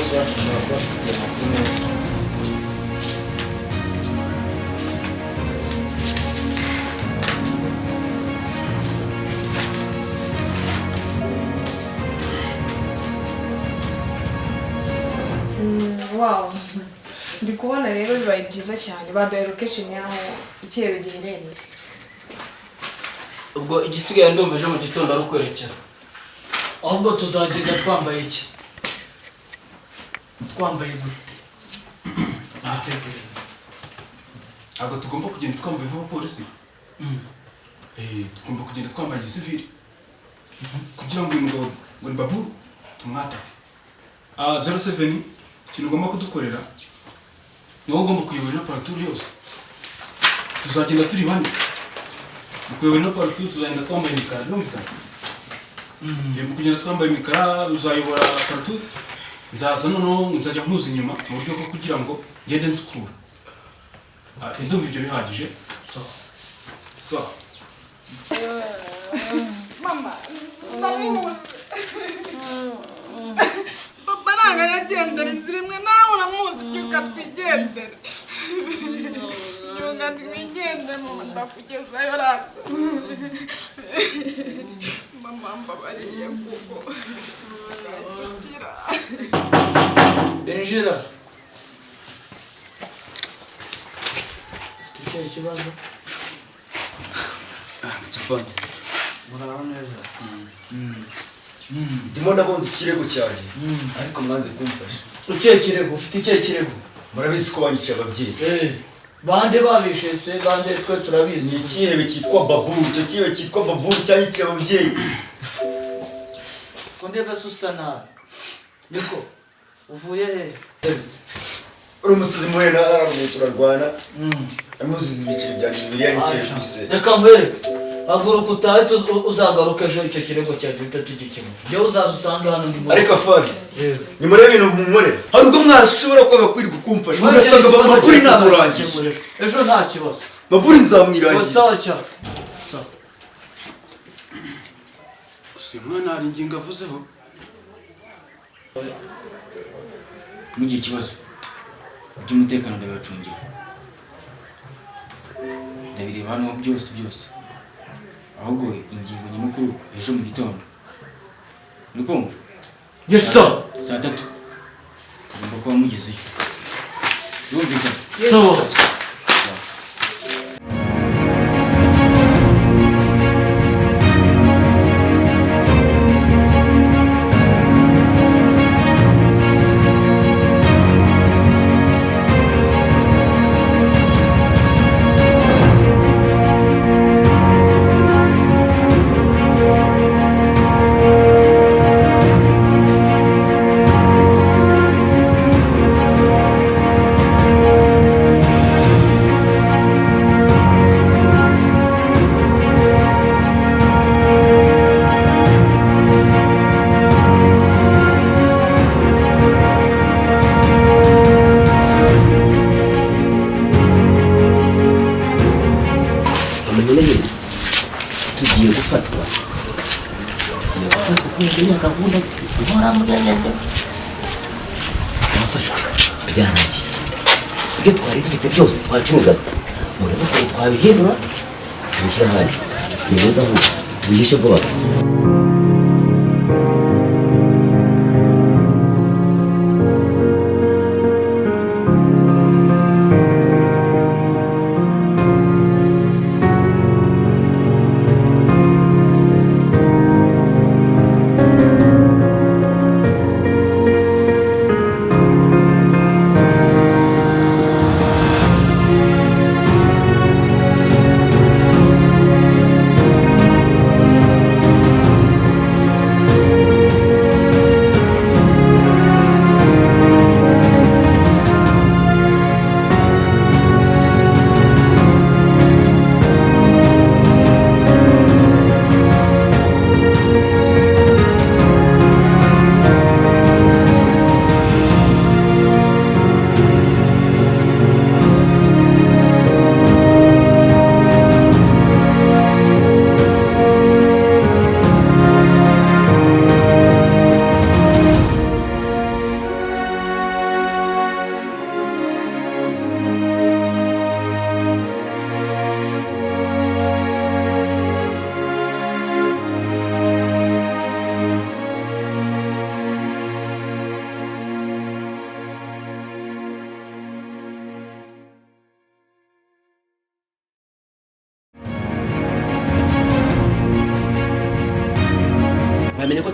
bose wacu ushobora kuba afite amakuru meza. Wow, ndi kubona rero bibaye byiza cyane. Baduhaye location yaho ikirere giherereye. Ubwo igisigaye ndumva ejo mu gitondo ari ukwerekera. Ahubwo tuzagenda twambaye iki? Twambaye gute? Natekereza. Ntabwo tugomba kugenda twambaye nk'abapolisi. Tugomba kugenda twambaye gisivili. Kugira ngo uyu mugabo ngo ni Baburu tumwata. 07 ikintu ugomba kudukorera ni wowe ugomba kuyobora partout yose. Tuzagenda turi bane. Kuyobora partout tuzagenda twambaye imikara, numvikana. Mu kugenda twambaye imikara uzayobora partout. Nzaza noneho nzajya nkuza inyuma mu buryo bwo kugira ngo ngende nsukura. Ndumva ibyo bihagije. So. Mama, papa ntabwo yagendera inzira imwe nawe uramuzi byuka twigendere. Byuka twigendere mama ndakugezayo rata. Mama mbabariye kuko tukira. Injira. Ufite ikibazo? Mutafanya. Muraho neza. Ndimo ndabonza ikirego cyaje. Ariko mwanze kumfasha. Ukiye kirego, ufite ikihe kirego? Murabizi ko banyica ababyeyi. Bande babishe se, bande twe turabizi. Ni ikihebe cyitwa Baburu, icyo kihebe cyitwa Baburu cyanyica ababyeyi. Kundebe susana. Niko uvuye he? Uri umusizi muhena araruye turarwana. Amuzizi ibiciro bya Bibiliya n'icyo bise. Reka nkwereke. Haguruka utahe uzagaruka ejo icyo kirego cya duhita tugikemura. Njye uzaza usange hano ndi muri. Ariko afande. Ni muri ibintu mumure. Hari ubwo mwashobora kwanga kwirirwa kumfasha. Mugasanga Baburu ntamurangije. Ejo nta kibazo. Baburu nzamwirangiza. Sawa cyane. Sawa. Uyu mwana hari ingingo avuzeho. Mugiye kibazo. By'umutekano ndabacungira. Ndabireba hano byose. Ahubwo ingingo nyamukuru ejo mu gitondo. Uri kumva? Yes sir. Saa 3. Tugomba kuba mugezeyo. Yumvikana? So. Tugiye gufatwa kubera gahunda duhora munenene. Twafashwe byarangiye. Ibyo twari dufite byose twacuruzaga. Murebe ko twabihindura tubishyira hano. Ni neza aho wihishe vuba.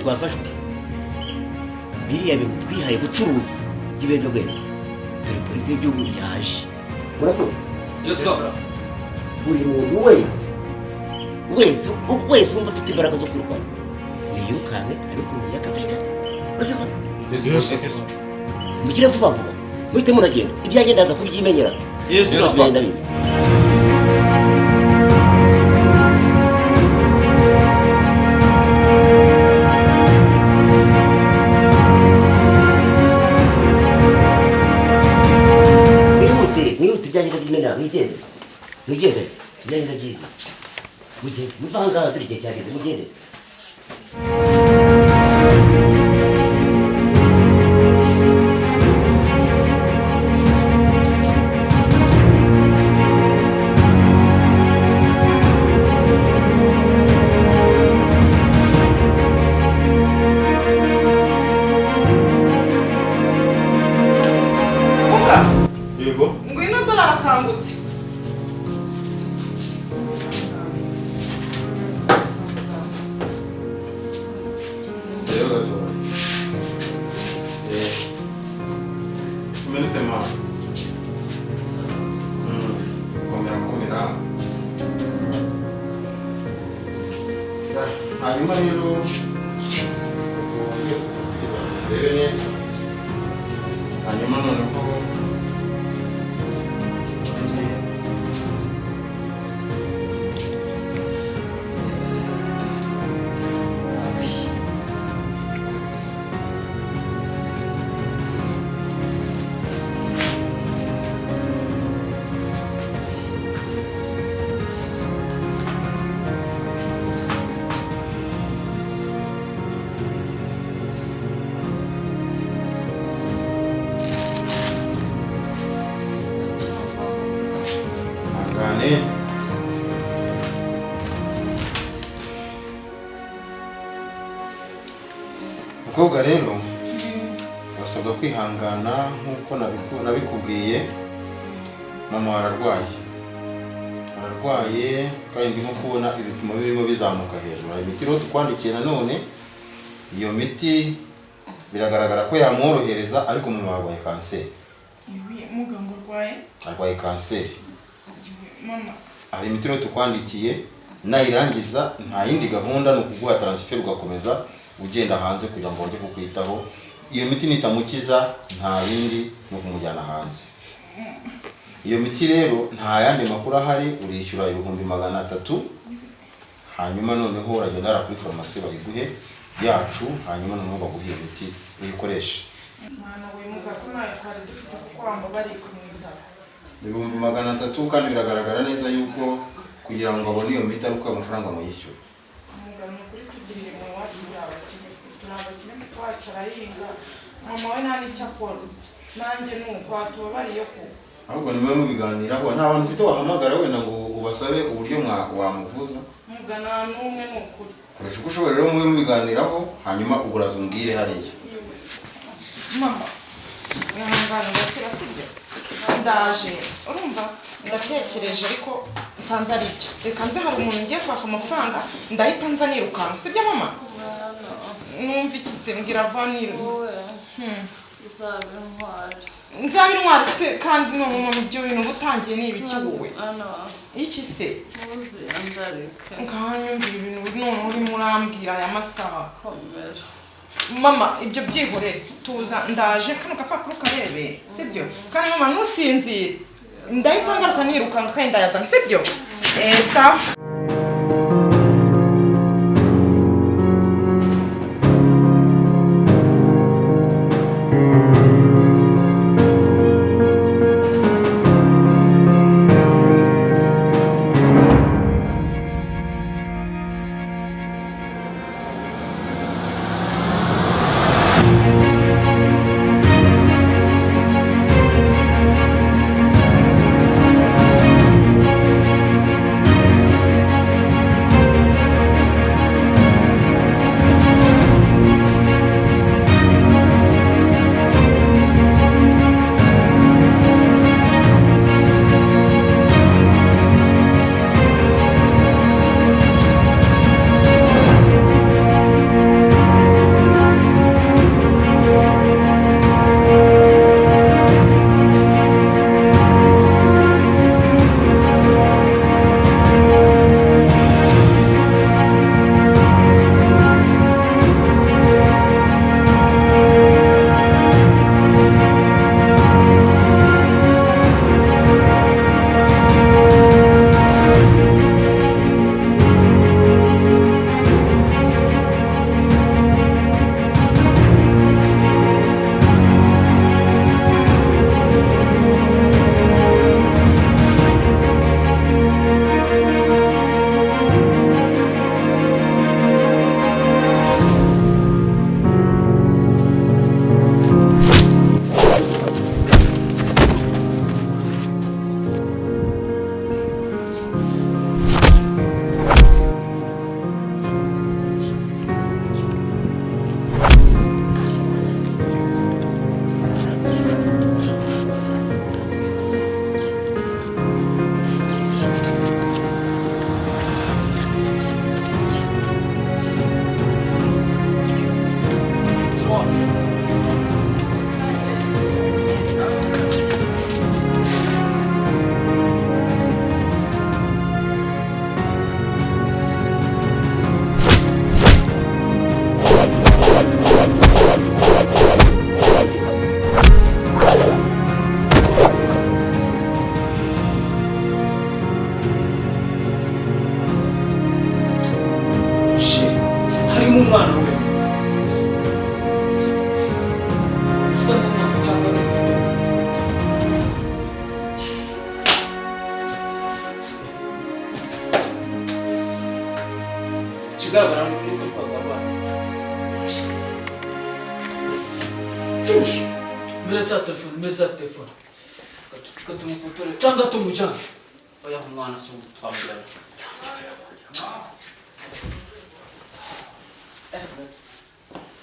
twafashwe biriya bintu twihaye gucuruza by'ibiyobyabwenge dore polisi y'igihugu yaje murabona buri muntu wese wumva afite imbaraga zo kurwanya niyirukanke ariko ntiyakavega urabyumva mugire vuba vuba muhite muragenda ibyanjye ndaza kubyimenyera ndabizi mwihute ibyanjye ndabyimenyera mwigendere ibyanjye ndabyimenyera mugende muva aha ngaha dore igihe cyageze mugende ngwino dore arakangutse. Rero gatoya. Umenite ma. Komera. Hanyuma rero rebe neza. Hanyuma noneho mukobwa rero basabwa kwihangana nk'uko nabikubwiye. Mama ararwaye kandi ndimo kubona ibipimo birimo bizamuka hejuru. Hari imiti rero tukwandikiye nanone, iyo miti biragaragara ko yamworohereza, ariko mama arwaye kanseri. Muganga arwaye kanseri. Mama hari imiti rero tukwandikiye, nayirangiza nta yindi gahunda no kuguha transfer ugakomeza ugenda hanze kugira ngo bajye kukwitaho. Iyo miti nitamukiza nta yindi no kumujyana hanze. Iyo miti rero nta yandi makuru ahari, urishyura 300. Hanyuma noneho uragenda kuri farumasi bayiguhe yacu, hanyuma noneho baguhe imiti uyikoreshe. Mwana we mugako nayo twari dufite kwamba bari kumwitaba 300, kandi biragaragara neza yuko kugira ngo abone iyo miti aruko amafaranga muyishyura. Mugano kuri kugirira mu wacu y'abakene turabakene kwacu arahinga. Mama we nani cyakora nanjye nuko atubariye ko ahubwo nimwe mubiganiraho, nta bantu ufite wahamagara wenda ngo ubasabe uburyo wamuvuza. Mugana n'umwe n'ukuri koresha uko ushobora rero mwe mubiganiraho, hanyuma uguraza umbwire hariya. Mama ihangane ndakira sibyo ndaje urumva ndatekereje ariko nsanze ari byo. Reka nze hari umuntu ngiye kwaka amafaranga ndahita nza nirukanka sibyo mama? Numva ikise mbwira vaniro nzabe intwari se kandi no mu byo bintu butangiye ni ibiki wowe iki se nkanyumvira ibintu none urimo urambwira aya masaha. Mama ibyo byihorere tuza ndaje kano gapapuro karebe sibyo? Kandi mama ntusinzire ndahita ngaruka nirukanka kandi ndayazana sibyo? Sawa. umwana we usa n'umwana cyangwa n'umuto. ikigaragara ni uko twazabana Mpereza telefone, mpereza telefone. reka tumufotore Cyangwa tumujyane. oya umwana si ubu twamujyana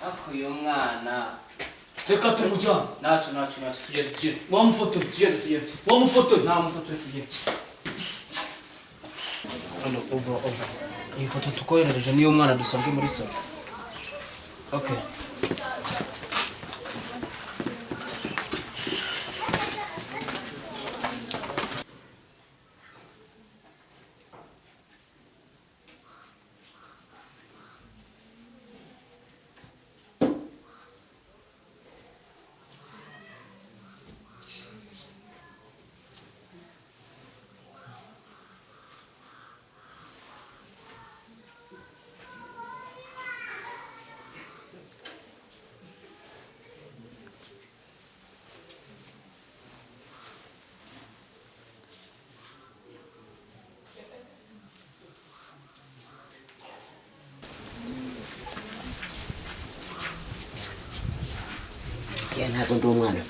Ako uyu mwana Reka tumujyane. ntacyo tugende Wamufotoye. tugende Wamufotoye. nta mufoto tugende hano over iyi foto tukoherereje niyo mwana dusanze muri salo okay ntabwo ndi umwana